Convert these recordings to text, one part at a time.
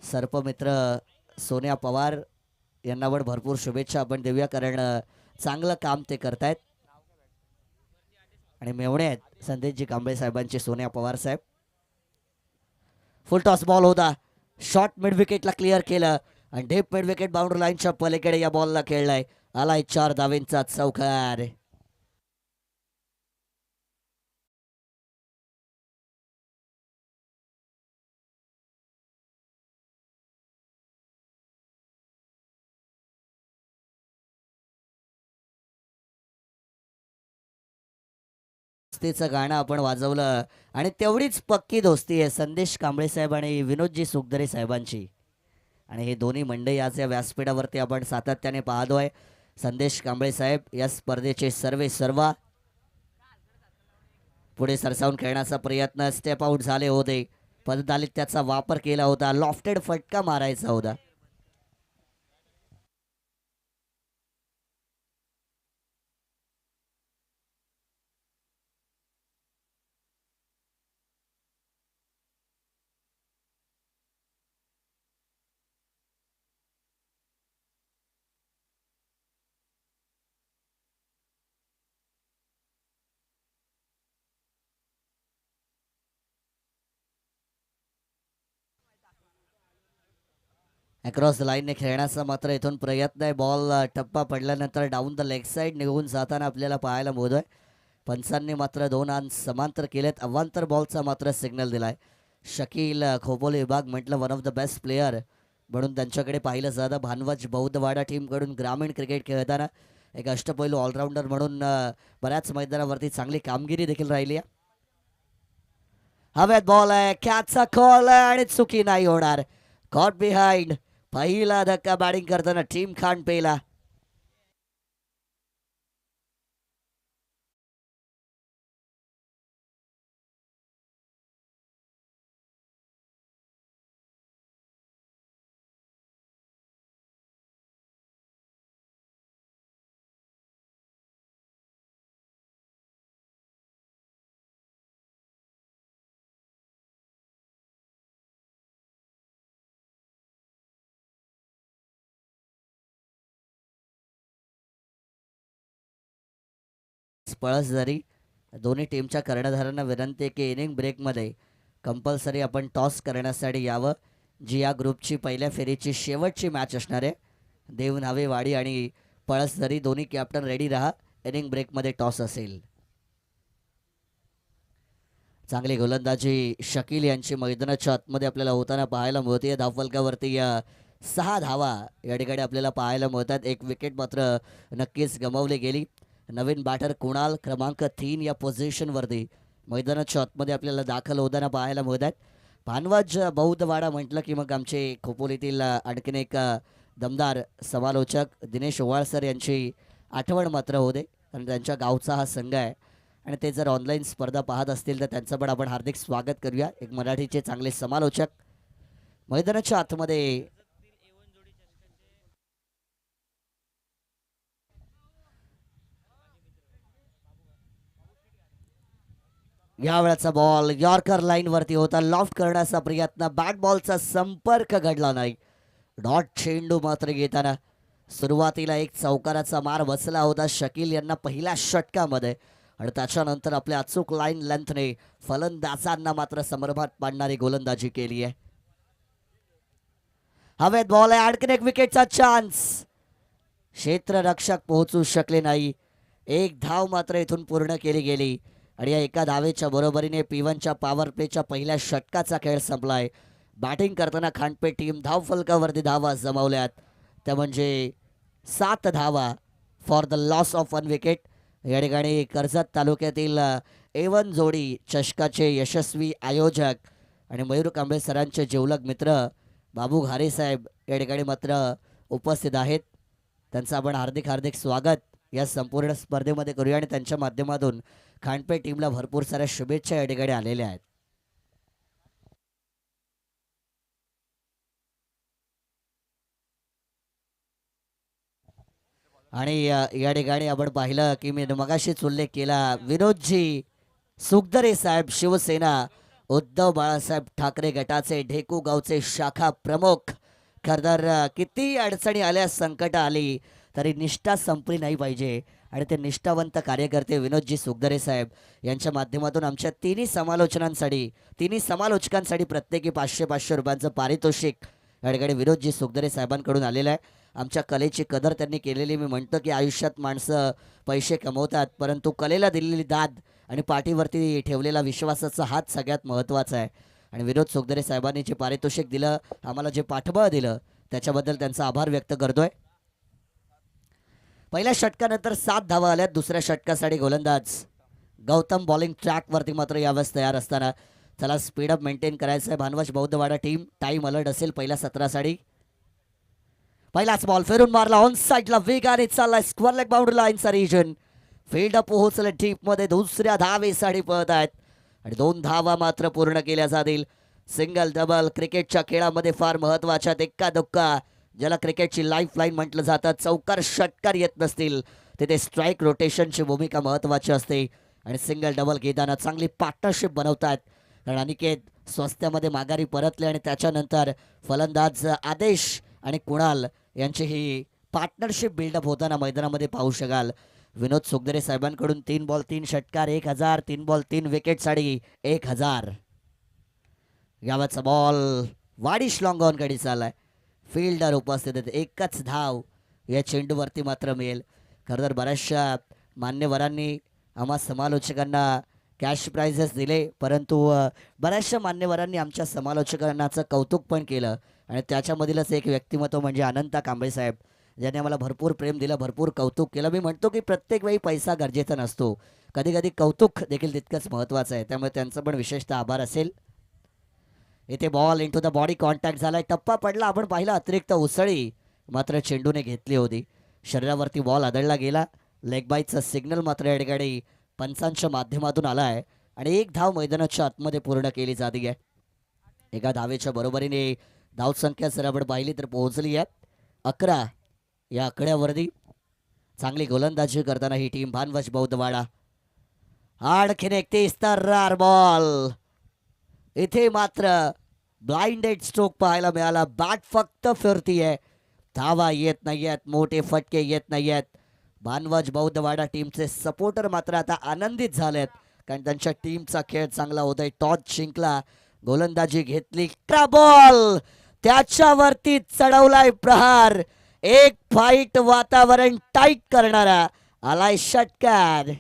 सर्पमित्र सोन्या पवार यांना पण भरपूर शुभेच्छा आपण देऊया, कारण चांगलं काम ते करतायत. आणि मेवणे आहेत संदेशजी कांबळे साहेबांचे सोन्या पवार साहेब. फुल टॉस बॉल होता, शॉर्ट मिड विकेटला क्लिअर केलं आणि डीप मिड विकेट बाउंड्री लाईनच्या पलीकडे या बॉलला खेळलाय. आलाय 4 धावेंचा चौकार. दोस्तीचं गाणं आपण वाजवलं आणि तेवढीच पक्की दोस्ती आहे संदेश कांबळे साहेब आणि विनोदजी सुखदरे साहेबांची. आणि हे दोन्ही मंडळी आज या व्यासपीठावरती आपण सातत्याने पाहतोय. संदेश कांबळे साहेब या स्पर्धेचे सर्वे सर्वा पुढे सरसावून खेळण्याचा प्रयत्न, स्टेप आउट झाले होते, पददालीत त्याचा वापर केला होता, लॉफ्टेड फटका मारायचा होता. अक्रॉस द लाईनने खेळण्याचा मात्र इथून प्रयत्न आहे. बॉल टप्पा पडल्यानंतर डाऊन द लेग साईड निघून जाताना आपल्याला पाहायला मिळतोय. पंचांनी मात्र 2 रन समांतर केलेत. अवांतर बॉलचा मात्र सिग्नल दिलाय. शकील खोपोली विभाग म्हटलं one of the best player म्हणून त्यांच्याकडे पाहिलं जातं. भानवज बौद्धवाडा टीमकडून ग्रामीण क्रिकेट खेळताना एक अष्टपैलू ऑलराऊंडर म्हणून बऱ्याच मैदानावरती चांगली कामगिरी देखील राहिली आहे. हवेत बॉल आहे, कॅचचा कॉल आहे आणि चुकी नाही होणार. कॉट बिहाइंड, पहिला धक्का बॅटिंग करताना टीम खांडपेला. पळसझरी दोन्ही टीमच्या कर्णधारांना विनंती आहे की इनिंग ब्रेकमध्ये कंपल्सरी आपण टॉस करण्यासाठी यावं, जी या ग्रुपची पहिल्या फेरीची शेवटची मॅच असणार आहे. देवनावे वाडी आणि पळसझरी दोन्ही कॅप्टन रेडी राहा, इनिंग ब्रेकमध्ये टॉस असेल. चांगली गोलंदाजी शकील यांची मैदानाच्या आतमध्ये आपल्याला होताना पाहायला मिळते. धावफलकावरती 6 धावा या ठिकाणी आपल्याला पाहायला मिळतात. एक विकेट मात्र नक्कीच गमावली गेली. नवीन बॅटर कुणाल क्रमांक 3 या पोझिशनवरती मैदानाच्या आतमध्ये आपल्याला दाखल होताना पाहायला मिळत आहेत. भानवज बौद्धवाडा म्हटलं की मग आमचे खोपोलीतील आणखीन एक दमदार समालोचक दिनेश ओवाळसर यांची आठवण मात्र होते, कारण त्यांच्या गावचा हा संघ आहे आणि ते जर ऑनलाईन स्पर्धा पाहत असतील तर त्यांचं पण आपण हार्दिक स्वागत करूया. एक मराठीचे चांगले समालोचक मैदानाच्या आतमध्ये. या वेळेचा बॉल यॉर्कर लाईन वरती होता, लॉफ्ट करण्याचा प्रयत्न, बॅट बॉलचा संपर्क घडला नाही. डॉट चेंडू मात्र घेताना सुरुवातीला एक चौकाराचा मार बसला होता शकील यांना पहिल्या षटकामध्ये आणि त्याच्यानंतर आपल्या अचूक लाईन लेंथने फलंदाजांना मात्र समर्भात पाडणारी गोलंदाजी केली आहे. हवेत बॉल आहे, आणखीन एक विकेटचा चान्स. क्षेत्ररक्षक पोहोचू शकले नाही. एक धाव मात्र इथून पूर्ण केली गेली आणि या एका धावेच्या बरोबरीने P1च्या पॉवर प्लेच्या पहिल्या षटकाचा खेळ संपलाय. बॅटिंग करताना खांडपे टीम धावफलकावरती धावा जमावल्यात, त्या म्हणजे 7 धावा for the loss of 1 wicket. या ठिकाणी कर्जत तालुक्यातील A1 जोडी चषकाचे यशस्वी आयोजक आणि मयूर कांबळे सरांचे जिवलग मित्र बाबू घारे साहेब या ठिकाणी मात्र उपस्थित आहेत. त्यांचं आपण हार्दिक हार्दिक स्वागत या संपूर्ण स्पर्धेमध्ये करूया आणि त्यांच्या माध्यमातून खांडपे टीमला भरपूर साऱ्या शुभेच्छा या ठिकाणी आलेल्या आहेत. आणि या ठिकाणी आपण पाहिलं की मी मगाशीच उल्लेख केला, विनोदजी सुखदरे साहेब शिवसेना उद्धव बाळासाहेब ठाकरे गटाचे ढेकू गावचे शाखा प्रमुख. खरं किती अडचणी आल्या, संकट आली तरी निष्ठा संपली नाही पाहिजे. आणि ते निष्ठावंत कार्यकर्ते विनोदजी सुखदरे साहेब यांच्या माध्यमातून आमच्या तिन्ही समालोचकांसाठी प्रत्येकी 500-500 रुपयांचं पारितोषिक या ठिकाणी विनोदजी सुखदरे साहेबांकडून आलेलं आहे. आमच्या कलेची कदर त्यांनी केलेली. मी म्हणतो की आयुष्यात माणसं पैसे कमवतात, परंतु कलेला दिलेली दाद आणि पाठीवरती ठेवलेला विश्वासाचा हात सगळ्यात महत्त्वाचा आहे. आणि विनोद सुखदरे साहेबांनी जे पारितोषिक दिलं, आम्हाला जे पाठबळ दिलं, त्याच्याबद्दल त्यांचा आभार व्यक्त करतोय. पहिल्या षटकानंतर 7 धावा आल्यात. दुसऱ्या षटकासाठी गोलंदाज गौतम बॉलिंग ट्रॅकवरती मात्र यावेळेस तयार असताना चला स्पीडअप मेंटेन करायचं आहे. भानवश बौद्धवाडा टीम टाईम अलर्ट असेल पहिल्या सत्रासाठी. पहिलाच बॉल फेरून मारला ऑन साईडला, वेगाने चाललाय स्क्वेअर लेग बाउंड्री लाईनचा रिजन. फील्ड पोहोचले डीपमध्ये, दुसऱ्या धावेसाठी पळत आहेत आणि 2 धावा मात्र पूर्ण केल्या जातील. सिंगल डबल क्रिकेटच्या खेळामध्ये फार महत्वाच्या एक्का दुक्का, ज्याला क्रिकेटची लाईफ लाईन म्हटलं जातं, चौकार षटकार येत नसतील तिथे स्ट्राईक रोटेशनची भूमिका महत्त्वाची असते. आणि सिंगल डबल घेताना चांगली पार्टनरशिप बनवतात. कारण अनिकेत स्वस्त्यामध्ये माघारी परतले आणि त्याच्यानंतर फलंदाज आदेश आणि कुणाल यांची ही पार्टनरशिप बिल्डअप होताना मैदानामध्ये पाहू शकाल. विनोद सुखदरे साहेबांकडून 3 बॉल 3 षटकार 1000, 3 बॉल 3 विकेटसाठी 1000. यावरचा बॉल वाडिश लॉंग ऑनकडे चाललाय. फिल्डर उपस्थित आहेत, एकच धाव या चेंडूवरती मात्र मिळेल. खरं तर बऱ्याचशा मान्यवरांनी आम्हा समालोचकांना कॅश प्राइजेस दिले, परंतु बऱ्याचशा मान्यवरांनी आमच्या समालोचकांनाचं कौतुक पण केलं. आणि त्याच्यामधीलच एक व्यक्तिमत्व म्हणजे अनंता कांबळे साहेब, ज्याने आम्हाला भरपूर प्रेम दिलं, भरपूर कौतुक केलं. मी म्हणतो की प्रत्येक वेळी पैसा गरजेचा नसतो, कधी कधी कौतुक देखील तितकंच महत्त्वाचं आहे. त्यामुळे त्यांचं पण विशेषतः आभार असेल. इथे ball into the body contact झालाय, टप्पा पडला. आपण पाहिलं अतिरिक्त उसळी मात्र चेंडूने घेतली होती. शरीरावरती बॉल आदळला गेला. लेग बाईचा सिग्नल मात्र या ठिकाणी पंचांच्या माध्यमातून आला आहे आणि 1 धाव मैदानाच्या आतमध्ये पूर्ण केली जाते आहे. एका धावेच्या बरोबरीने धावसंख्या जर आपण पाहिली तर पोहोचली आहे 11 या आकड्यावरती. चांगली गोलंदाजी करताना ही टीम भानवश बौद्धवाडा. आणखीन एक 30 तर बॉल. इथे मात्र ब्लाइंडेड स्ट्रोक पाहायला मिळाला. बॅट फक्त फिरतीये, धावा येत नाहीयेत, मोठे फटके येत नाहीयेत. भानवज बौद्धवाडा टीमचे सपोर्टर मात्र आता आनंदित झालेत, कारण त्यांच्या टीमचा खेळ चांगला होतोय. टॉस जिंकला, गोलंदाजी घेतली, बॉल त्याच्यावरती चढवलाय प्रहार. एक फाईट वातावरण टाईट करणारा आलाय षटकार.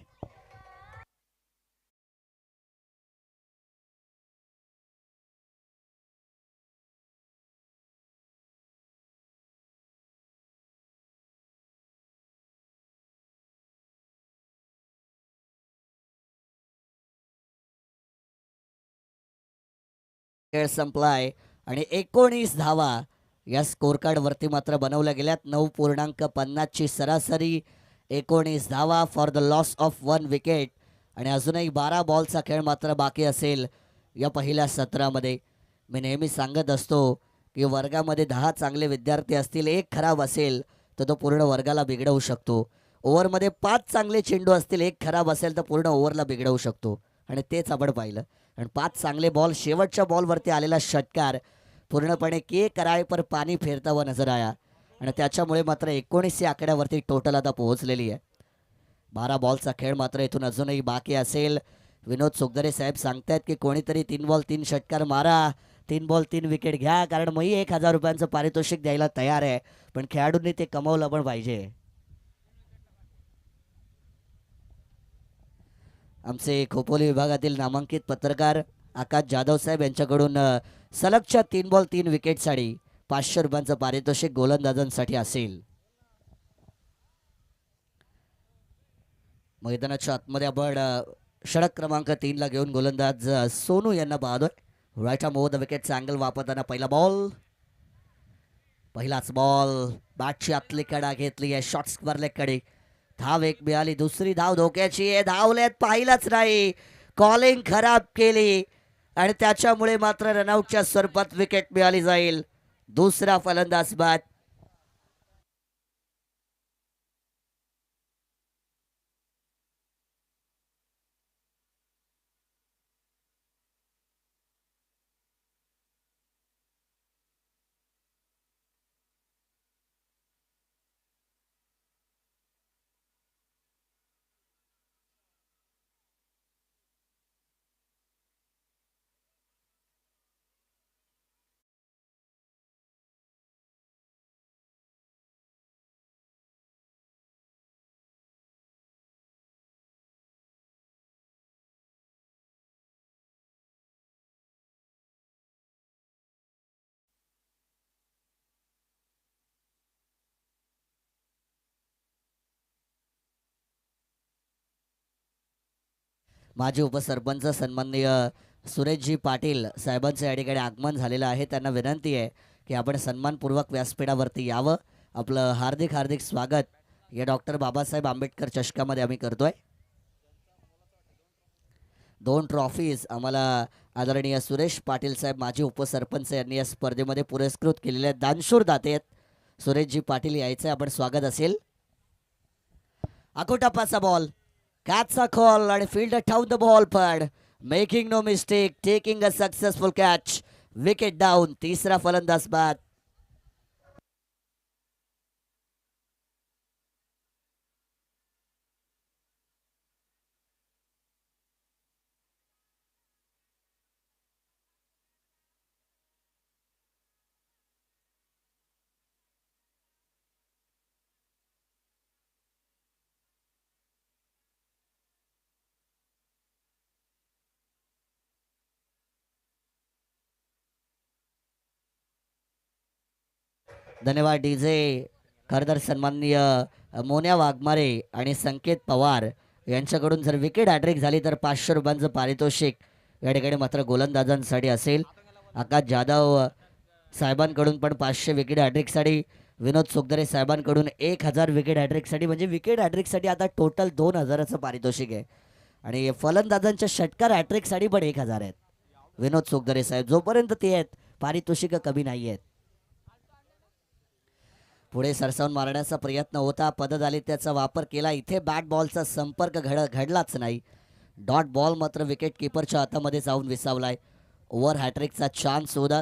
खेळ संपलाय आणि 19 धावा या स्कोर कार्ड वरती मात्र बनवल्या गेल्यात. 9.50 ची सरासरी, 19 धावा for the loss of 1 wicket. आणि अजूनही 12 बॉलचा खेळ मात्र बाकी असेल या पहिल्या सत्रामध्ये. मी नेहमी सांगत असतो की वर्गामध्ये 10 चांगले विद्यार्थी असतील, एक खराब असेल तर तो पूर्ण वर्गाला बिघडवू शकतो. ओव्हरमध्ये 5 चांगले चेंडू असतील, एक खराब असेल तर पूर्ण ओव्हरला बिघडवू शकतो. आणि तेच आपण पाहिलं. आणि 5 चांगले बॉल, शेवटच्या बॉलवरती आलेला षटकार पूर्णपणे के कराय पर पाणी फेरता हुआ नजर आया. आणि त्याच्यामुळे मात्र 19 या आकड्यावरती टोटल आता पोहोचलेली आहे. 12 बॉलचा खेळ मात्र इथून अजूनही बाकी असेल. विनोद सुखदरे साहेब सांगतायत की कोणीतरी 3 बॉल 3 षटकार मारा, 3 बॉल 3 विकेट घ्या, कारण मी 1000 रुपयांचं पारितोषिक द्यायला तयार आहे. पण खेळाडूंनी ते कमवलं पण पाहिजे. आमचे खोपोली विभागातील नामांकित पत्रकार आकाश जाधव साहेब यांच्याकडून सलगच्या 3 बॉल 3 विकेटसाठी 500 रुपयांचं पारितोषिक गोलंदाजांसाठी असेल. मैदानाच्या आतमध्ये आपण षटक क्रमांक 3 ला घेऊन गोलंदाज सोनू यांना पाहतोय. राईट आर्म ओव्हर द विकेटचा अँगल वापरताना पहिलाच बॉल बॅटची आतली कडा घेतली आहे, शॉर्ट स्क्वेअर लेग कडे. धाव एक मिळाली, दुसरी धाव धोक्याची आहे. धावलेत पाहिलंच नाही, कॉलिंग खराब केली आणि त्याच्यामुळे मात्र रनआउटच्या स्वरूपात विकेट मिळाली जाईल. दुसरा फलंदाज बाद. माजी उपसरपंच सन्माननीय सुरेशजी पाटील साहेबांचं या ठिकाणी आगमन झालेलं आहे. त्यांना विनंती आहे की आपण सन्मानपूर्वक व्यासपीठावरती यावं. आपलं हार्दिक हार्दिक स्वागत या डॉक्टर बाबासाहेब आंबेडकर चषकामध्ये आम्ही करतोय. 2 ट्रॉफीज आम्हाला आदरणीय सुरेश पाटील साहेब माजी उपसरपंच यांनी या स्पर्धेमध्ये पुरस्कृत केलेले आहेत. दानशूर दाते आहेत सुरेशजी पाटील, यायचं आपण स्वागत असेल. अकोटापाचा बॉल, कॅचचा कॉल आणि फील्डर ठाऊन द बॉल पण making no mistake, taking a successful catch, wicket down. तिसरा फलंदाज बाद. धन्यवाद डीजे. खरं तर सन्माननीय मोन्या वाघमारे आणि संकेत पवार यांच्याकडून जर विकेट हॅट्रिक झाली तर 500 रुपयांचं पारितोषिक या ठिकाणी मात्र गोलंदाजांसाठी असेल. आकाश जाधव साहेबांकडून पण 500 विकेट हॅट्रिकसाठी, विनोद सुखदरे साहेबांकडून 1000 विकेट हॅट्रिकसाठी, म्हणजे विकेट हॅट्रिकसाठी आता टोटल 2000चं पारितोषिक आहे. आणि फलंदाजांच्या षटकार हॅट्रिकसाठी पण 1000 आहेत. विनोद सुखदरे साहेब जोपर्यंत ते आहेत पारितोषिकं कमी नाही आहेत. पुढे सरसावून मारण्याचा प्रयत्न होता, पददालित्याचा वापर केला, इथे बॅट बॉलचा संपर्क घडलाच नाही. डॉट बॉल मात्र विकेट किपरच्या हातामध्ये जाऊन विसावलाय. ओव्हर हॅट्रिकचा चान्स होता.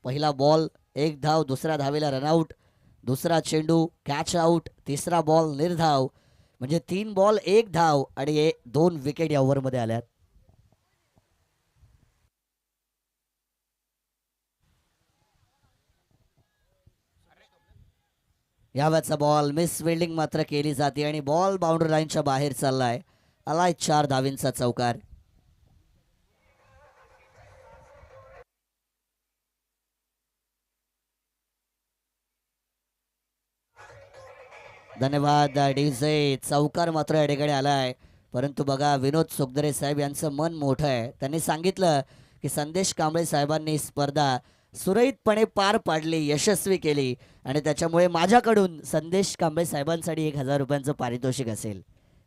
पहिला बॉल 1 धाव, दुसऱ्या धावेला रनआउट, दुसरा चेंडू कॅच आउट, तिसरा बॉल निर्धाव, म्हणजे 3 बॉल 1 धाव आणि 2 विकेट या ओव्हरमध्ये आल्यात. यावेळचा बॉल मिस फिल्डिंग मात्र केली जाते आणि बॉल बाउंड्री लाईनच्या बाहेर चाललाय. आलाय 4 धावींचा चौकार. धन्यवाद डीजे. चौकार मात्र या ठिकाणी आलाय. परंतु बघा, विनोद सुखदरे साहेब यांचं मन मोठं आहे. त्यांनी सांगितलं की संदेश कांबळे साहेबांनी स्पर्धा सुरळीतपणे पार पाडली, यशस्वी केली आणि त्याच्यामुळे माझ्याकडून संदेश कांबळे साहेबांसाठी 1000 रुपयांचं पारितोषिक असेल.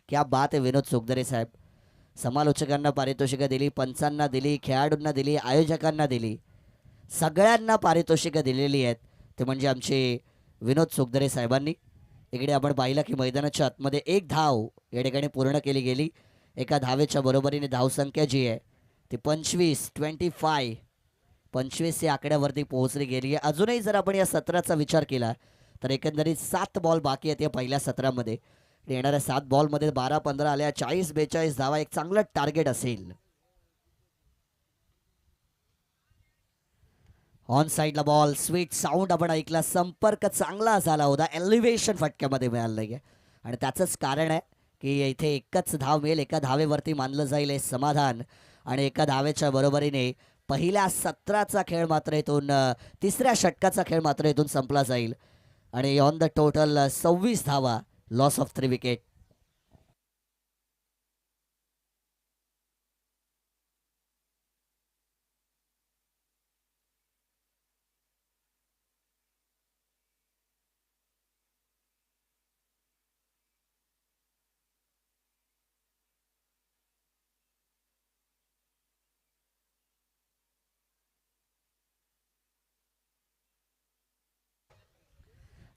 क्या बात आहे विनोद सुखदरे साहेब. समालोचकांना पारितोषिकं दिली, पंचांना दिली, खेळाडूंना दिली, आयोजकांना दिली, सगळ्यांना पारितोषिकं दिलेली आहेत. ते म्हणजे आमचे विनोद सुखदरे साहेबांनी. इकडे आपण पाहिलं की मैदानाच्या आतमध्ये 1 धाव या ठिकाणी पूर्ण केली गेली. एका धावेच्या बरोबरीने धावसंख्या जी आहे ती 25 या आकड्यावरती पोहोचली गेली आहे. अजूनही जर आपण या सत्राचा विचार केला तर एकंदरीत 7 बॉल बाकी आहेत या पहिल्या सत्रामध्ये. येणाऱ्या 7 बॉलमध्ये 12-15 आल्या, 40-42 धावा एक चांगलं टार्गेट असेल. ऑन साईडला बॉल, स्वीट साऊंड आपण ऐकला, संपर्क चांगला झाला होता, एलिव्हेशन फटक्यामध्ये मिळालं नाही आणि त्याचंच कारण आहे की इथे एकच धाव मिळेल, एका धावेवरती मानलं जाईल हे समाधान आणि एका धावेच्या बरोबरीने पहिल्या सत्राचा खेळ मात्र इथून तिसऱ्या षटकाचा खेळ मात्र इथून संपला जाईल आणि ऑन द टोटल 26 धावा, लॉस ऑफ 3 विकेट.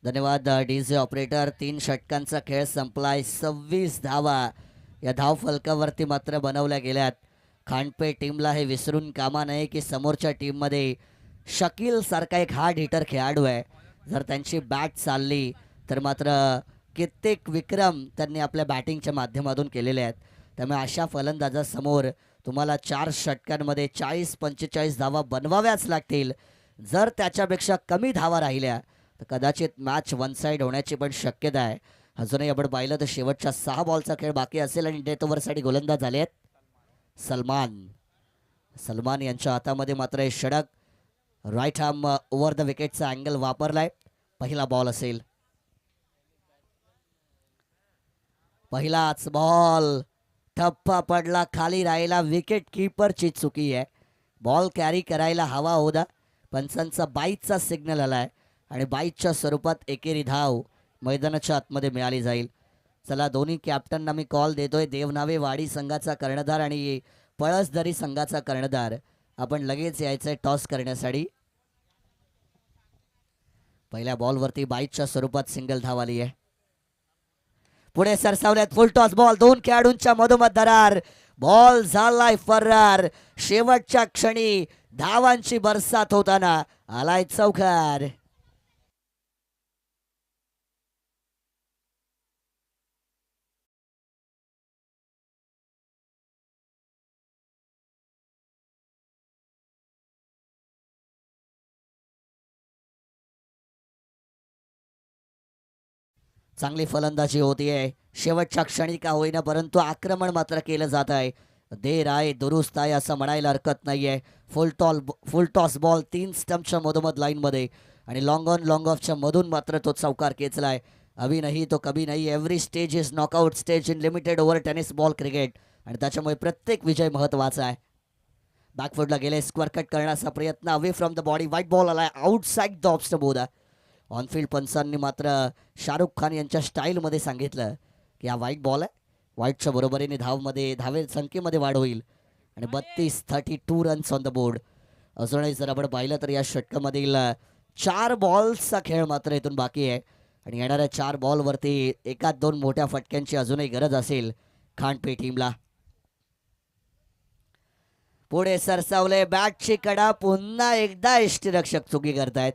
धन्यवाद डीजे ऑपरेटर. 3 षटकांचा खेळ संपलाय, 26 धावा या धाव फलकावरती मात्र बनवल्या गेल्यात. खांडपे टीमला हे विसरून कामा नये की समोरच्या टीममध्ये शकील सारखा एक हार्ड हिटर खेळाडू आहे. जर त्यांची बॅट चालली तर मात्र कित्येक विक्रम त्यांनी आपल्या बॅटिंगच्या माध्यमातून केलेले आहेत. त्यामुळे अशा फलंदाजासमोर तुम्हाला 4 षटकांमध्ये 40-45 धावा बनवाव्याच लागतील. जर त्याच्यापेक्षा कमी धावा राहिल्या तर कदाचित मॅच वन साईड होण्याची पण शक्यता आहे. अजूनही आपण पाहिलं तर शेवटच्या 6 बॉलचा खेळ बाकी असेल आणि डेथ ओव्हरसाठी गोलंदाज झाले आहेत सलमान यांच्या हातामध्ये मात्र हे षटक. राईट आर्म ओव्हर द विकेटचा अँगल वापरलाय. पहिला बॉल असेल, पहिलाच बॉल ठप्पा पडला, खाली राहिला. विकेट किपरची चुकी आहे. बॉल कॅरी करायला हवा होता. पंचांचा बाईचा सिग्नल आलाय आणि बाईच्या स्वरूपात एकेरी धाव मैदानाच्या आतमध्ये मिळाली जाईल. चला, दोन्ही कॅप्टनना मी कॉल देतोय. देवनावे वाडी संघाचा कर्णधार आणि पळसदरी संघाचा कर्णधार, आपण लगेच यायचंय टॉस करण्यासाठी. पहिल्या बॉलवरती बाईच्या स्वरूपात सिंगल धाव आली आहे. पुढे सरसावल्यात फुल टॉस बॉल. दोन खेळाडूंच्या मधोमध दरार. बॉल झालाय फरार. शेवटच्या क्षणी धावांची बरसात होताना आलाय चौकार. चांगली फलंदाजी होतीये शेवटच्या क्षणी का होईना, परंतु आक्रमण मात्र केलं जात आहे. देर आहे दुरुस्त आहे असं म्हणायला हरकत नाहीये. फुल टॉस बॉल 3 स्टंपच्या मधोमध लाईनमध्ये आणि लॉंग ऑन लॉंग ऑफच्या मधून मात्र तो चौकार खेचलाय. अभी नाही तो कभी नाही. Every stage is knockout stage in limited over tennis ball cricket आणि त्याच्यामुळे प्रत्येक विजय महत्वाचा आहे. बॅकफुटला गेले, स्क्वेअर कट करण्याचा प्रयत्न, away from the body, white ball आलाय outside the off stump. On field पंचांनी मात्र शाहरुख खान यांच्या स्टाईलमध्ये सांगितलं की हा व्हाईट बॉल आहे. व्हाईटच्या बरोबरीने धावे संख्येमध्ये वाढ होईल आणि 32 रन्स ऑन द बोर्ड. अजूनही जर आपण पाहिलं तर या षटकामधील 4 बॉल्सचा खेळ मात्र इथून बाकी आहे आणि येणाऱ्या 4 बॉलवरती एकाच 2 मोठ्या फटक्यांची अजूनही गरज असेल खांडपे टीमला. पुढे सरसावले, बॅटची कडा. पुन्हा एकदा यष्टीरक्षक चुकी करतायत.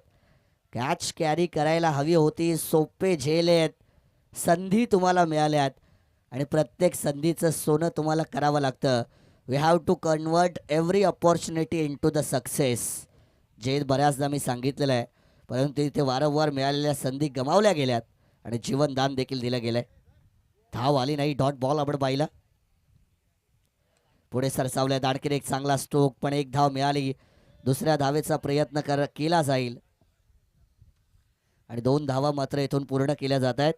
कॅच कॅरी करायला हवी होती. सोपे झेल आहेत, संधी तुम्हाला मिळाल्यात आणि प्रत्येक संधीचं सोनं तुम्हाला करावं लागतं. We have to convert every opportunity into the success. जे बऱ्याचदा मी सांगितलेलं आहे, परंतु इथे वारंवार मिळालेल्या संधी गमावल्या गेल्यात आणि जीवनदान देखील दिलं गेलंय. धाव आली नाही. डॉट बॉल आपण पाहिला. पुढे सरसावल्या, आणखीन एक चांगला स्ट्रोक, पण एक धाव मिळाली. दुसऱ्या धावेचा प्रयत्न केला जाईल आणि 2 धावा मात्र इथून पूर्ण केल्या जात आहेत.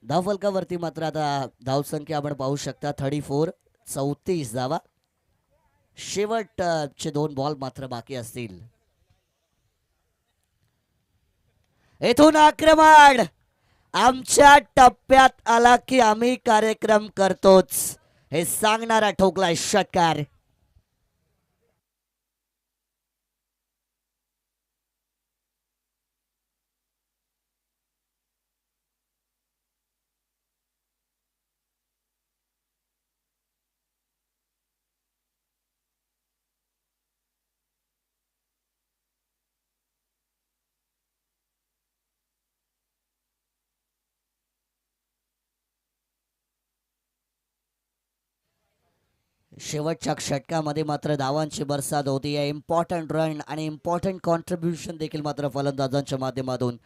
धावफलकावरती मात्र आता धावसंख्या आपण पाहू शकता 34 धावा. शेवटचे 2 बॉल मात्र बाकी असतील. येथून आक्रमण आमच्या टप्प्यात आला की आम्ही कार्यक्रम करतोच हे सांगणारा ठोकलाय षटकार. शेवटच्या षटकामध्ये मात्र धावांची बरसात होती आहे. इम्पॉर्टंट रन आणि इम्पॉर्टंट कॉन्ट्रीब्युशन देखील मात्र फलंदाजांच्या माध्यमातून.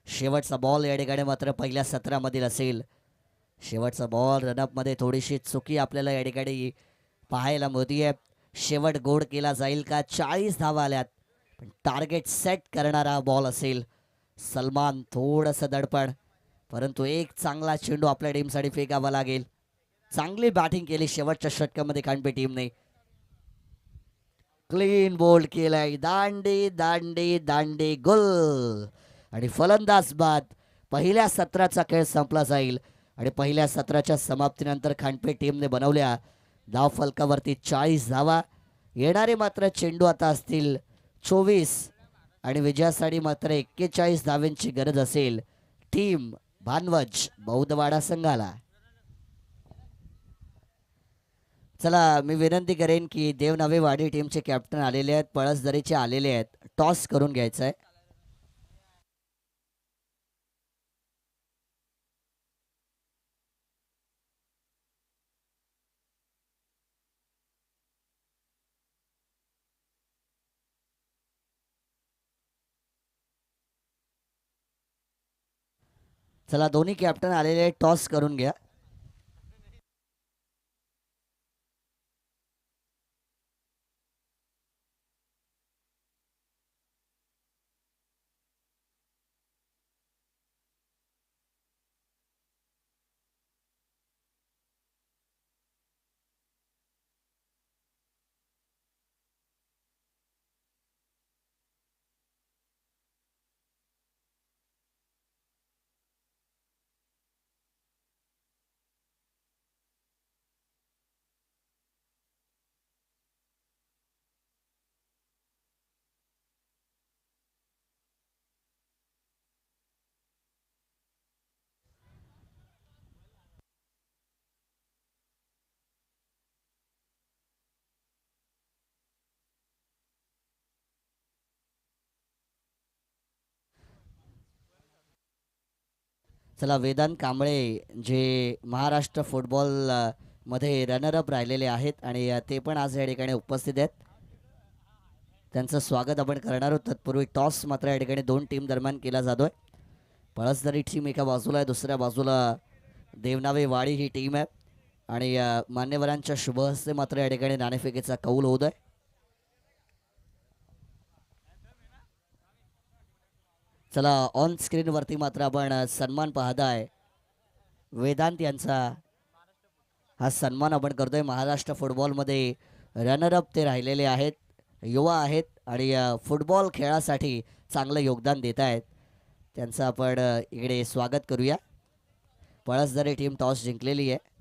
शेवटचा बॉल या ठिकाणी मात्र पहिल्या सत्रामधील असेल. शेवटचा बॉल रनअपमध्ये थोडीशी चुकी आपल्याला या ठिकाणी पाहायला मिळतीये. शेवट गोड केला जाईल का? 40 धावा आल्यात, पण टार्गेट सेट करणारा बॉल असेल. सलमान थोडंसं दडपण, परंतु एक चांगला चेंडू आपल्या टीमसाठी फेकावा लागेल. चांगली बॅटिंग केली शेवटच्या षटकामध्ये खांडपे टीमने. क्लीन बोल्ड केलाय. दांडी दांडी दांडी गोल आणि फलंदाज बाद. पहिल्या सत्राचा खेळ संपला जाईल आणि पहिल्या सत्राच्या समाप्तीनंतर खांडपे टीमने बनवल्या धावफलकावरती 40 धावा. येणारे मात्र चेंडू आता असतील 24 आणि विजयासाठी मात्र 41 धावांची गरज असेल टीम भानवज बौद्धवाडा संघाला. चला, मी विनंती करेन की देवनावे वाडी टीमचे कॅप्टन आलेले आहेत, पळसदरीचे आलेले आहेत. टॉस करून घ्यायचा आहे. चला, दोन्ही कॅप्टन आलेले आहेत, टॉस करून घ्या. चला, वेदांत कांबळे जे महाराष्ट्र फुटबॉल मध्ये रनरअप राहिलेले आहेत आणि ते पण आज या ठिकाणी उपस्थित आहेत. त्यांचं स्वागत आपण करणार आहोत. तत्पूर्वी टॉस मात्र या ठिकाणी दोन टीम दरम्यान केला जातोय. पळसदरी टीम एका बाजूला आहे, दुसऱ्या बाजूला देवनावे वाडी ही टीम आहे आणि मान्यवरांच्या शुभहस्ते मात्र या ठिकाणी नाणेफेकीचा कौल होत आहे. चला, ऑन स्क्रीन वरती मात्र आपण सन्मान पाहताय वेदांत यांचा. हा सन्मान आपण करतोय. महाराष्ट्र फुटबॉलमध्ये रनरअप ते राहिलेले आहेत, युवा आहेत आणि फुटबॉल खेळासाठी चांगलं योगदान देत आहेत. त्यांचं आपण इकडे स्वागत करूया. पळसदरी टीम टॉस जिंकलेली आहे.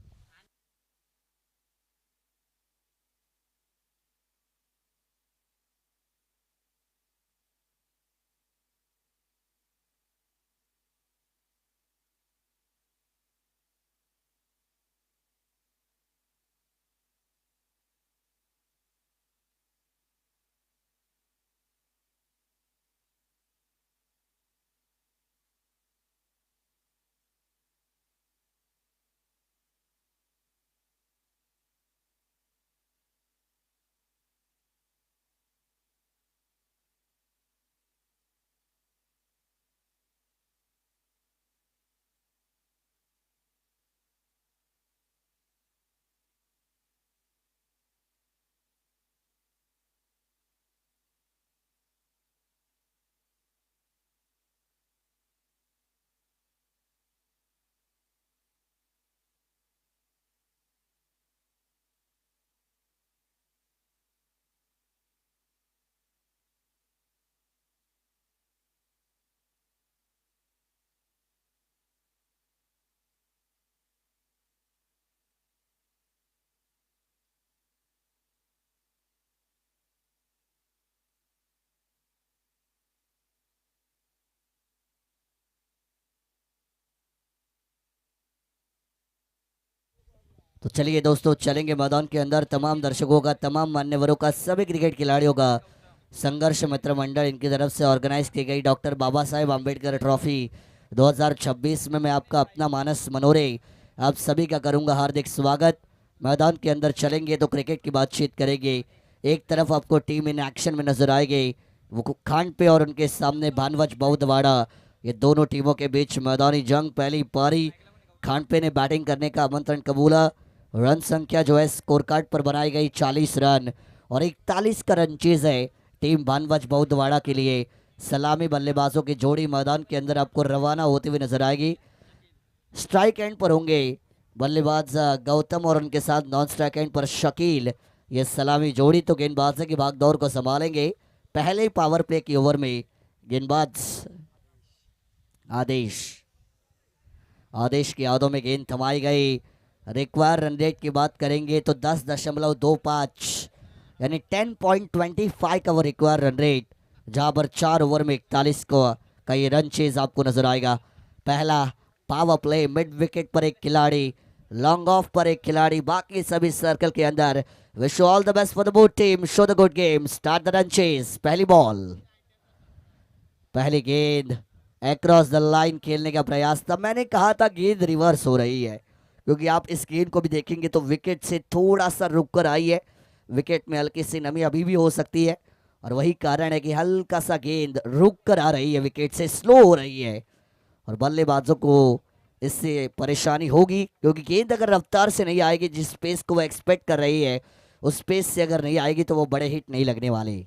तो चलिए दोस्तों, चलेंगे मैदान के अंदर. तमाम दर्शकों का, तमाम मान्यवरों का, सभी क्रिकेट खिलाड़ियों का संघर्ष मित्र मंडल इनकी तरफ से ऑर्गेनाइज की गई डॉक्टर बाबा साहेब आम्बेडकर ट्रॉफी 2026 में मैं आपका अपना मानस मनोरे आप सभी का करूंगा हार्दिक स्वागत. मैदान के अंदर चलेंगे तो क्रिकेट की बातचीत करेंगे. एक तरफ आपको टीम इन एक्शन में नजर आएगी, वो खान पे और उनके सामने भानवच बौद्धवाड़ा. ये दोनों टीमों के बीच मैदानी जंग. पहली पारी खानपे ने बैटिंग करने का आमंत्रण कबूला. रन संख्या जो है स्कोर कार्ड पर बनाई गई 40 रन और 41 का रन चीज है टीम भानवच बौद्धवाड़ा के लिए. सलामी बल्लेबाजों की जोड़ी मैदान के अंदर आपको रवाना होती हुई नजर आएगी. स्ट्राइक एंड पर होंगे बल्लेबाज गौतम और उनके साथ नॉन स्ट्राइक एंड पर शकील. ये सलामी जोड़ी तो गेंदबाजी की भागदौड़ को संभालेंगे. पहले पावर प्ले की ओवर में गेंदबाज आदेश आदेश की यादों में गेंद थमाई गई. रिक्वायर रन रेट की बात करेंगे तो 10.25 यानी 10.25 का वो रिक्वायर रन रेट, जहां पर 4 ओवर में 41 का ये रन चेज आपको नजर आएगा. पहला पावर प्ले, मिड विकेट पर एक खिलाड़ी, लॉन्ग ऑफ पर एक खिलाड़ी, बाकी सभी सर्कल के अंदर. Wish all the best for the both team. Show the good game. Start the run chase. पहली बॉल, पहली गेंद अक्रॉस द लाइन खेलने का प्रयास था. मैंने कहा था गेंद रिवर्स हो रही है, क्योंकि आप इस गेंद को भी देखेंगे तो विकेट से थोड़ा सा रुक कर आई है. विकेट में हल्की सी नमी अभी भी हो सकती है और वही कारण है कि हल्का सा गेंद रुक कर आ रही है, विकेट से स्लो हो रही है और बल्लेबाजों को इससे परेशानी होगी, क्योंकि गेंद अगर रफ्तार से नहीं आएगी, जिस पेस को वो एक्सपेक्ट कर रही है उस पेस से अगर नहीं आएगी तो वो बड़े हिट नहीं लगने वाले.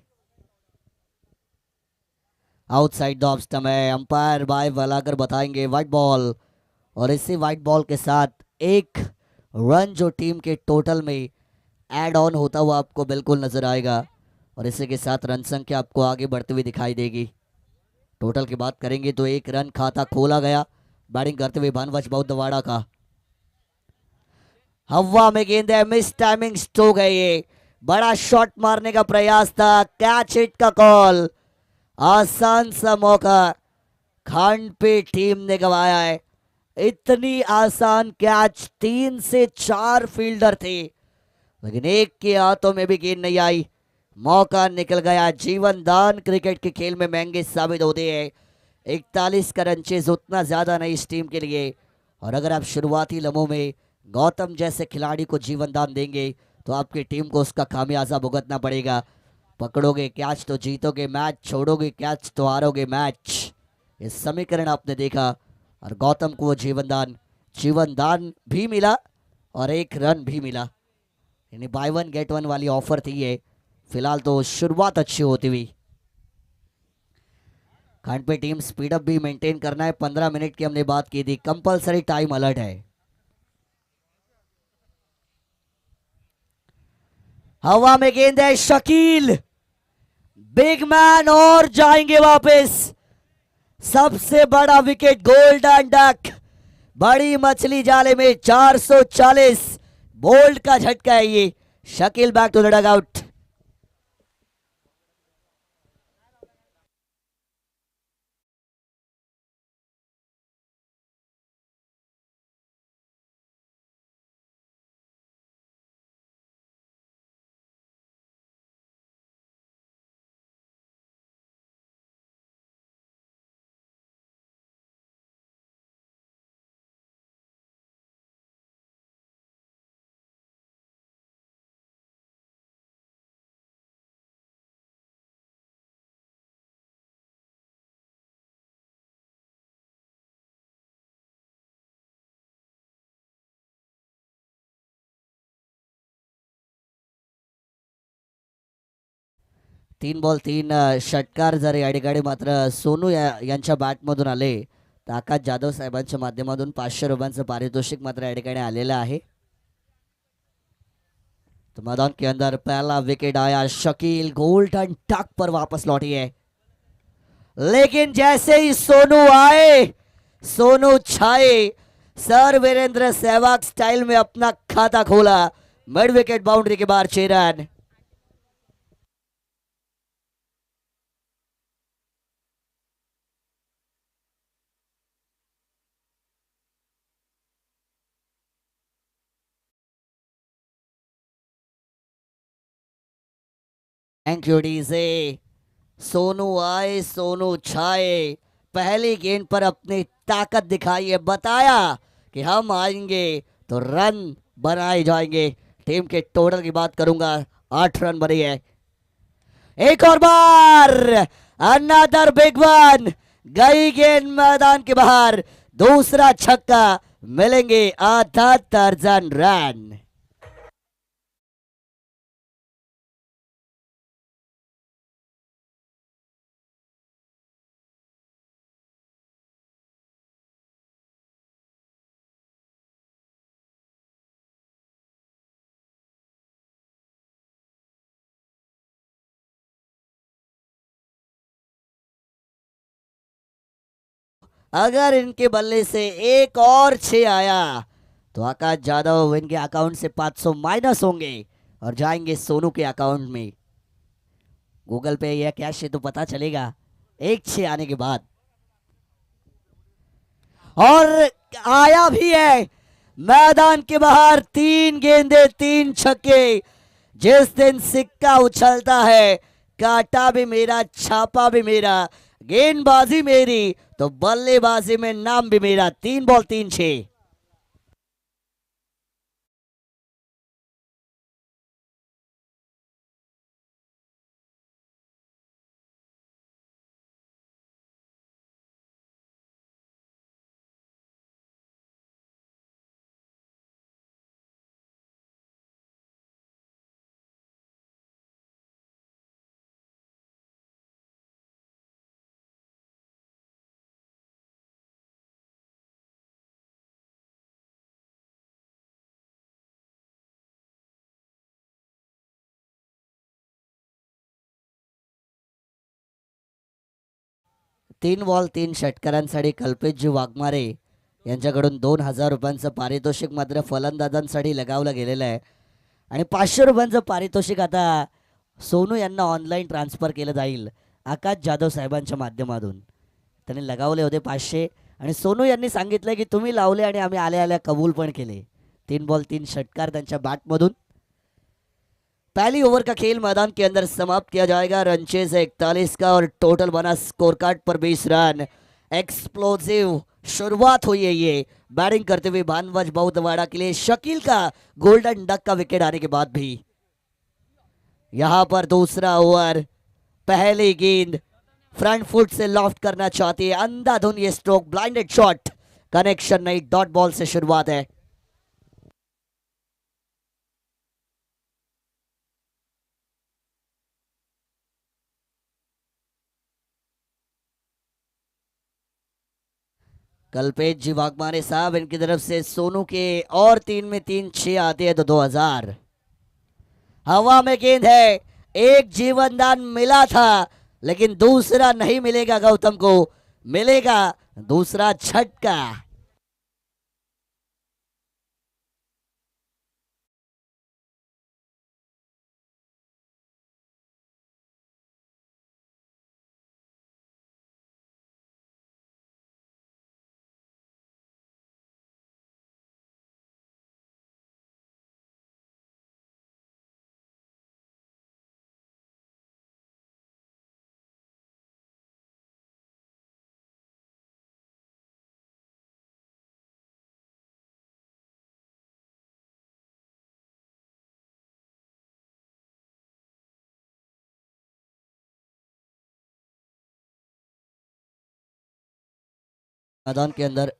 आउटसाइड द ऑफ स्टंप है. अंपायर बाय वलाकर बताएंगे वाइट बॉल और इसी वाइट बॉल के साथ एक रन जो टीम के टोटल में ऐड ऑन होता हुआ आपको बिल्कुल नजर आएगा और इसी के साथ रन संख्या आपको आगे बढ़ती हुई दिखाई देगी. टोटल की बात करेंगे तो एक रन खाता खोला गया बैटिंग करते हुए भानवच बौद्धवाड़ा का. हवा में गेंद है, मिस टाइमिंग स्ट्रोक है. ये बड़ा शॉट मारने का प्रयास था, कैच हिट का कॉल. आसान सा मौका खानपे टीम ने गंवाया है. इतनी आसान कैच, 3 से 4 फील्डर थे, लेकिन एक के हाथों में भी गेंद नहीं आई. मौका निकल गया. जीवन दान क्रिकेट के खेल में महंगे साबित होते हैं. 41 का रन चेज उतना ज्यादा नहीं इस टीम के लिए। और अगर आप शुरुआती लम्हों में गौतम जैसे खिलाड़ी को जीवन दान देंगे तो आपकी टीम को उसका खामियाजा भुगतना पड़ेगा। पकड़ोगे कैच तो जीतोगे मैच, छोड़ोगे कैच तो हारोगे मैच। इस समीकरण आपने देखा और गौतम को वो जीवन दान भी मिला और एक रन भी मिला। यानी बाय वन गेट वन वाली ऑफर थी ये। फिलहाल तो शुरुआत अच्छी होती हुई। खान पे टीम स्पीडअप भी मेंटेन करना है। 15 मिनट की हमने बात की थी, कंपलसरी टाइम अलर्ट है। हवा में गेंद है, शकील बिग मैन और जाएंगे वापस। सबसे बड़ा विकेट गोल्डन डक, बड़ी मछली जाले में 440 बोल्ड का झटका है ये। Shakeel back to the dugout. तीन बॉल तीन षटकार जर या ठिकाणी मात्र सोनू यांच्या बॅटमधून आले तर आकाश जाधव साहेबांच्या माध्यमातून 500 रुपयांचं पारितोषिक मात्र या ठिकाणी आलेलं आहे। तो मैदान के अंदर पहला विकेट आया, शकील गोल्डन टक पर वापस लौटी है। लेकिन जैसे ही सोनू आए, सोनू छाए, सर वीरेंद्र सहवाग स्टाइल में अपना खाता खोला। मिड विकेट बाउंड्री के बाहर 6 run. Thank you DJ. Sonu आए, सोनू छाए, पहली गेंद पर अपनी ताकत दिखाई है, बताया कि हम आएंगे तो रन बनाए जाएंगे। टीम के टोटल की बात करूंगा, 8 रन बने हैं। एक और बार अनदर बिग वन, गई गेंद मैदान के बाहर, दूसरा छक्का, मिलेंगे आधा दर्जन रन। अगर इनके बल्ले से एक और 6 आया तो आकाश जाधव इनके अकाउंट से 500 माइनस होंगे और जाएंगे सोनू के अकाउंट में। गूगल पे या कैश से तो पता चलेगा एक 6 आने के बाद। और आया भी है मैदान के बाहर, 3 गेंदे 3 छक्के। जिस दिन सिक्का उछलता है, काटा भी मेरा, छापा भी मेरा, गेंदबाजी मेरी तो बल्लेबाजी में नाम भी मेरा। 3 बॉल 3 6। तीन बॉल 3 षटकारांसाठी कल्पेशजी वाघमारे यांच्याकडून 2000 रुपयांचं पारितोषिक मात्र फलंदाजांसाठी लगावलं गेलेलं आहे आणि 500 रुपयांचं पारितोषिक आता सोनू यांना ऑनलाईन ट्रान्सफर केलं जाईल आकाश जाधव साहेबांच्या माध्यमातून। त्यांनी लगावले होते 500 आणि सोनू यांनी सांगितलं की तुम्ही लावले आणि आम्ही आल्या आल्या कबूल पण केले। 3 बॉल 3 षटकार त्यांच्या बॅटमधून। पहली ओवर का खेल मैदान के अंदर समाप्त किया जाएगा। रन चेज है 41 का और टोटल बना स्कोर कार्ड पर 20 रन। एक्सप्लोजिव शुरुआत हुई है ये बैटिंग करते हुए भानवज बौद्धवाड़ा के लिए शकील का गोल्डन डक का विकेट आने के बाद भी। यहां पर दूसरा ओवर, पहली गेंद फ्रंट फुट से लॉफ्ट करना चाहती है, अंधाधुन ये स्ट्रोक, ब्लाइंडेड शॉट, कनेक्शन नहीं, डॉट बॉल से शुरुआत है। कल्पेश जी वाघमारे साहब, इनकी तरफ से सोनू के और 3 में 3 6 आते हैं तो 2000। हवा में गेंद है, एक जीवन दान मिला था लेकिन दूसरा नहीं मिलेगा गौतम को, मिलेगा दूसरा झटका। मैदान के अंदर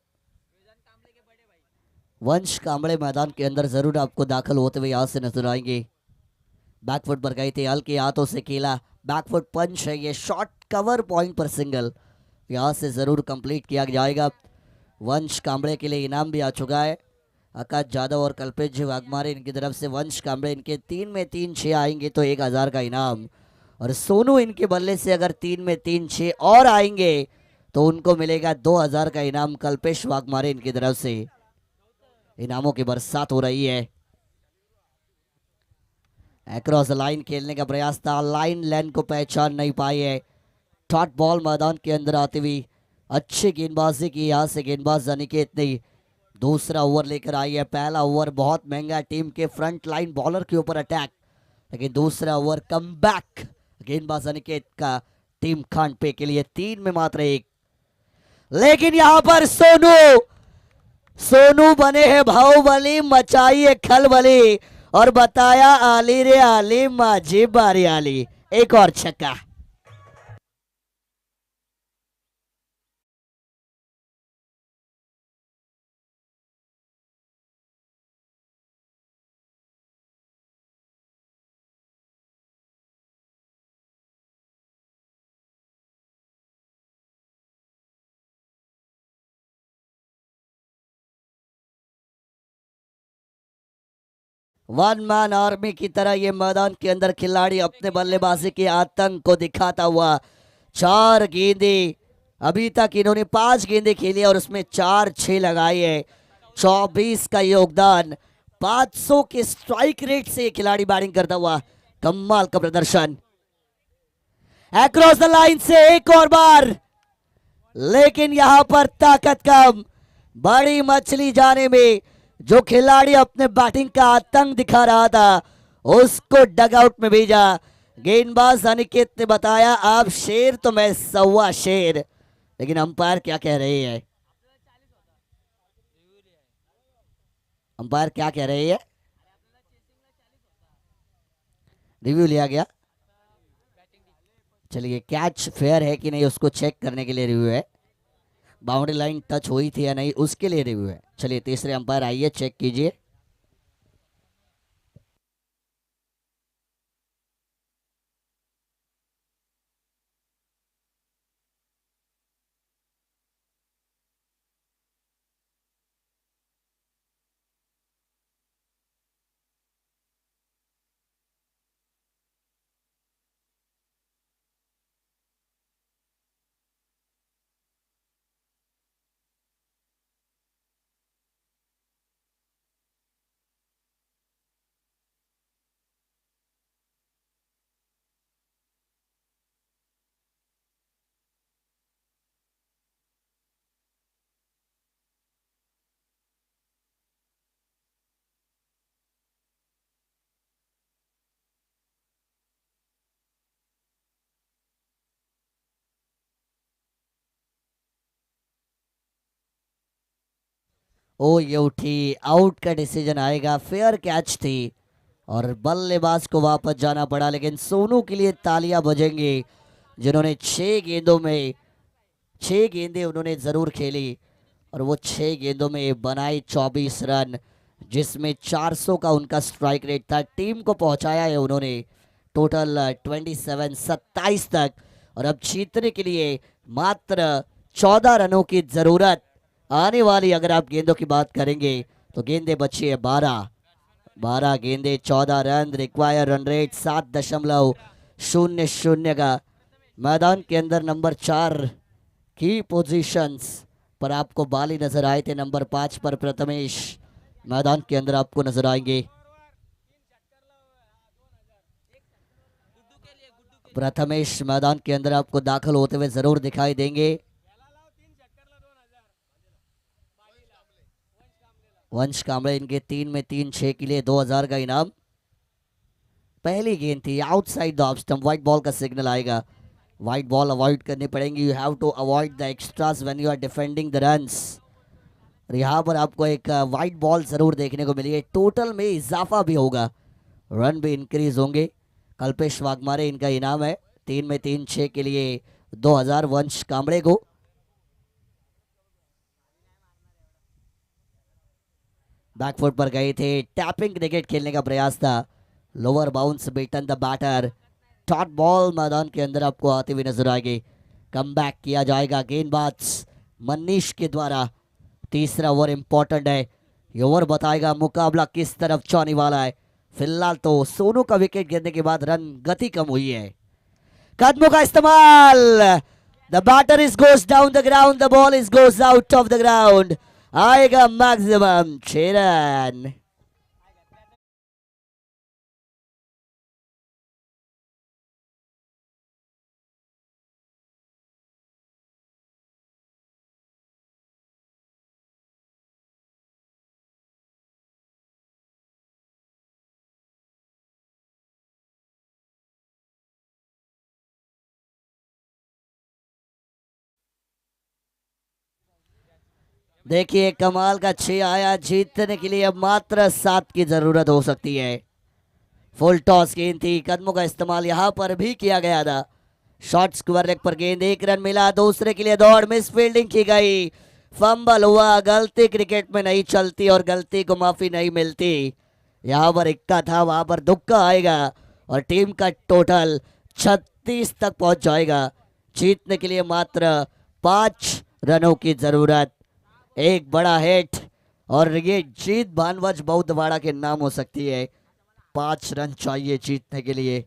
वंश कांबड़े मैदान के अंदर जरूर आपको दाखिल होते हुए यहां से नजर आएंगे। बैकफुट पर गए थे, हल्के हाथों से खेला, बैकफुट पंच है ये, शॉर्ट कवर पॉइंट पर सिंगल, यहां से जरूर कंप्लीट किया जाएगा। वंश कांबड़े के लिए इनाम भी आ चुका है। आकाश जादव और कल्पेश जी वाघमारे इनकी तरफ से वंश कांबड़े, इनके 3 में 3 6 आएंगे तो 1000 का इनाम, और सोनू इनके बल्ले से अगर 3 में 3 6 और आएंगे तो उनको मिलेगा 2000 का इनाम। कल्पेश वाघमारे इनकी तरफ से इनामों की बरसात हो रही है। एक्रॉस लाइन खेलने का प्रयास था, लाइन लेन को पहचान नहीं पाई है। डॉट बॉल मैदान के अंदर आती हुई अच्छी गेंदबाजी की यहाँ से गेंदबाज अनिकेत ने दूसरा ओवर लेकर आई है। पहला ओवर बहुत महंगा, टीम के फ्रंट लाइन बॉलर के ऊपर अटैक, लेकिन दूसरा ओवर कम बैक गेंदबाज अनिकेत का टीम खान पे के लिए 3 में मात्र 1। लेकिन यहां पर सोनू, सोनू बने हैं बाहुबली, मचाई है खलबली और बताया आली रे आली माझी बारी आली, एक और छक्का। वन मैन आर्मी की तरह ये मैदान के अंदर खिलाड़ी अपने बल्लेबाजी के आतंक को दिखाता हुआ, 4 गेंदे अभी तक इन्होंने 5 गेंदे खेली और उसमें 4 6 लगाई है। 24 का योगदान, 500 के स्ट्राइक रेट से ये खिलाड़ी बैटिंग करता हुआ, कमाल का प्रदर्शन। एक्रॉस द लाइन से एक और बार, लेकिन यहां पर ताकत कम, बड़ी मछली जाने में जो खिलाड़ी अपने बैटिंग का आतंक दिखा रहा था उसको डगआउट में भेजा। गेंदबाज अनिकेत ने बताया आप शेर तो मैं 1.25 शेर, लेकिन अंपायर क्या कह रहे हैं, अंपायर क्या कह रहे हैं, रिव्यू लिया गया। चलिए कैच फेयर है कि नहीं उसको चेक करने के लिए रिव्यू है, बाउंड्री लाइन टच हुई थी या नहीं उसके लिए रिव्यू है। चलिए तीसरे अंपायर आइए, चेक कीजिए। ओ ये उठी, आउट का डिसीजन आएगा, फेयर कैच थी और बल्लेबाज को वापस जाना पड़ा। लेकिन सोनू के लिए तालियां बजेंगी जिन्होंने 6 गेंदों में 6 गेंदें उन्होंने जरूर खेली और वो 6 गेंदों में बनाई 24 रन, जिसमें 400 का उनका स्ट्राइक रेट था। टीम को पहुंचाया है उन्होंने टोटल 27 तक और अब जीतने के लिए मात्र 14 रनों की जरूरत आने वाली। अगर आप गेंदों की बात करेंगे तो गेंदें बची है 12 गेंदें 14 रन, रिक्वायर रन रेट 7.00 का। मैदान के अंदर नंबर 4 की पोजीशंस पर आपको बाली नजर आए थे। नंबर 5 पर प्रथमेश मैदान के अंदर आपको नजर आएंगे। प्रथमेश मैदान के अंदर आपको दाखिल होते हुए जरूर दिखाई देंगे। वंश कांबळे इनके 3 में 3 6 के लिए 2000 का इनाम। पहली गेंद थी outside the off stump, white ball का सिग्नल आएगा। व्हाइट बॉल अवॉइड करनी पड़ेंगी। You have to avoid the extras when you are defending the runs. और यहाँ पर आपको एक व्हाइट बॉल जरूर देखने को मिली है। टोटल में इजाफा भी होगा, रन भी इंक्रीज होंगे। कल्पेश वाघमारे इनका इनाम है 3 में 3 6 के लिए 2000 वंश कांबळे को। बैकफुट पर गए थे, टैपिंग क्रिकेट खेलने का प्रयास था, lower bounce beaten the batter. Dot ball मैदान के अंदर आपको आते हुए नजर आएंगे। कम बैक किया जाएगा गेंदबाज मनीष के द्वारा। तीसरा ओवर इंपॉर्टेंट है, ये ओवर बताएगा मुकाबला किस तरफ जाने वाला है। फिलहाल तो सोनू का विकेट गिरने के बाद रन गति कम हुई है। कदमों का इस्तेमाल, the batter is goes down the ground, the ball is goes out of the ground. आएगा मैक्सिमम 6 रन। देखिए कमाल का 6 आया। जीतने के लिए अब मात्र 7 की जरूरत हो सकती है। फुल टॉस गेंद थी, कदमों का इस्तेमाल यहां पर भी किया गया था। शॉर्ट स्क्वायर लेग पर गेंद, 1 रन मिला। दूसरे के लिए दौड़, मिस फील्डिंग की गई, फंबल हुआ। गलती क्रिकेट में नहीं चलती और गलती को माफी नहीं मिलती। यहां पर इक्का था, वहां पर दुक्का आएगा और टीम का टोटल 36 तक पहुंच जाएगा। जीतने के लिए मात्र 5 रनों की जरूरत। एक बड़ा हिट और ये जीत भानवज बौद्धवाड़ा के नाम हो सकती है। 5 रन चाहिए जीतने के लिए।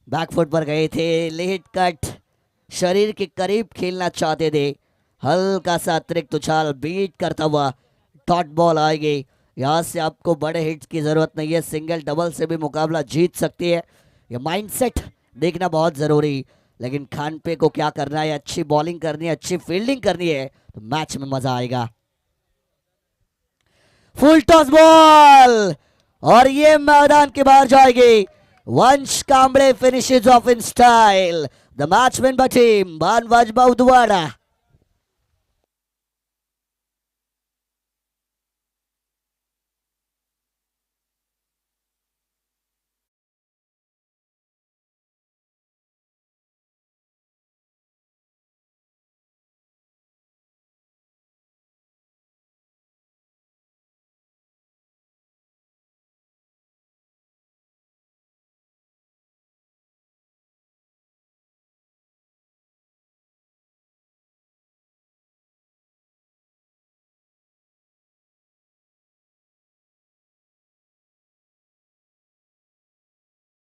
बैकफुट पर गए थे, लेट कट, शरीर के करीब खेलना चाहते थे। हल्का सा अतिरिक्त उछाल बीट करता हुआ डॉट बॉल आएगी। यहां से आपको बड़े हिट्स की जरूरत नहीं है, सिंगल डबल से भी मुकाबला जीत सकती है। ये माइंडसेट देखना बहुत जरूरी। लेकिन खानपे को क्या करना है, अच्छी बॉलिंग करनी है, अच्छी फील्डिंग करनी है तो मैच में मजा आएगा। फुल टॉस बॉल और ये मैदान के बाहर जाएगी। Vansh Kamble finishes off in style. The match win by team भानवज बौद्धवाड़ा।